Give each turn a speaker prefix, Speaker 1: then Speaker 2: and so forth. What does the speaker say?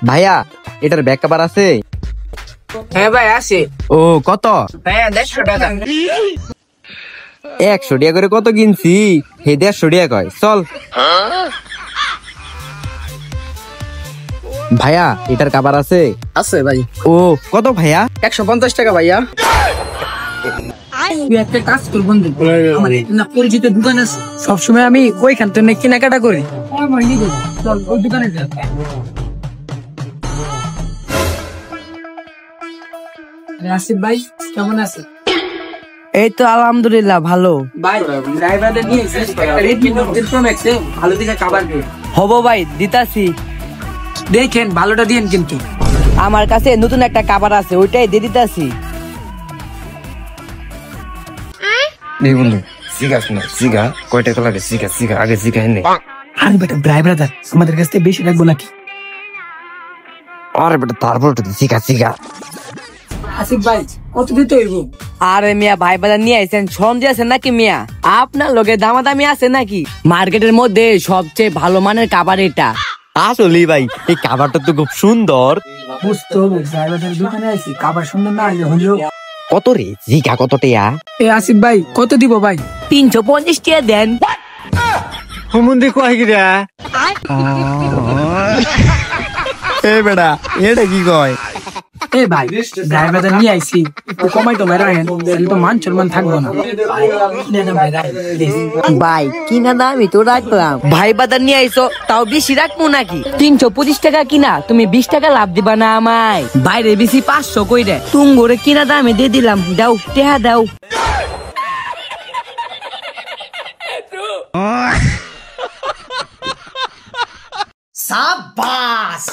Speaker 1: ভাইয়া এটার back cover আছে?
Speaker 2: হ্যাঁ ভাই আছে।
Speaker 1: ও কত?
Speaker 2: ভাইয়া 150 টাকা।
Speaker 1: 100 টাকা করে কত কিনছি, হে 150 টাকা কয়। চল ভাইয়া এটার কভার আছে?
Speaker 2: আছে ভাই।
Speaker 1: ও কত ভাইয়া?
Speaker 2: 150 টাকা ভাইয়া। তুই একটা কাজ কর বন্ধু, আমার না পরিচিত দোকান আছে, সবসময় আমি ওইখান থেকে কেনাকাটা করি। চল ওই দোকানে যা। আসিফ ভাই কেমন আছে?
Speaker 3: এই তো আলহামদুলিল্লাহ ভালো।
Speaker 2: ভাই ড্রাইভারদের নিয়ে রেডমি নোট 10 প্রো ম্যাক্স ভালো দিকে কভার দে।
Speaker 3: হবো ভাই, দিতাছি।
Speaker 2: দেখেন ভালোটা দিয়েন কিন্তু।
Speaker 3: আমার কাছে নতুন একটা কাবার আছে, ওইটাই দিয়ে দিতাছি।
Speaker 1: এই বন্ধু সিগা শোনা, সিগা কয় টাকা লাগে? সিগা সিগা আগে সিগা এনে।
Speaker 2: আরে বেটা ড্রাইভার আমাদের কাছ থেকে বেশি রাখবো নাকি?
Speaker 1: আরে বেটা তারপর তো সিগা সিগা।
Speaker 2: আসিফ ভাই কত দিতে হইব?
Speaker 3: আরে মিয়া ভাই বাজার নিয়ে আইছেন, শরম দিয়েছেন নাকি মিয়া? আপনার লোকে দামাদামি আছে নাকি? মার্কেটের মধ্যে সবচেয়ে ভালো মানের কাবার এটা।
Speaker 1: আসলে ভাই এই কাভারটা তো খুব সুন্দর।
Speaker 2: বুঝতে হবে, ড্রাইভারদের দোকানে আইছি, কাবার সুন্দর না হইলো।
Speaker 1: কত রে জিগা, কত টাকা?
Speaker 2: এ আসিফ ভাই কত দিব ভাই?
Speaker 3: 350 টাকা দেন।
Speaker 1: হুমুন্দি কয় গিরা? এ বেটা এটা কি কয়?
Speaker 2: এ ভাই ড্রাইভারদের নিয়ে আইছি, একটু কমাই তো ভাই রাখেন, তাহলে তো মান সম্মান থাকবো না।
Speaker 3: ভাই কিনা দামই তো রাখলাম, ভাই বাজার নিয়ে আইছো তাও বেশি রাখবো নাকি? 325 টাকা কিনা, তুমি 20 টাকা লাভ দিবা না আমায়? বাইরে বেশি 500 কইরে, তুমি করে কিনা দামে দিয়ে দিলাম, দাও টেহা দাও।
Speaker 4: शाबाश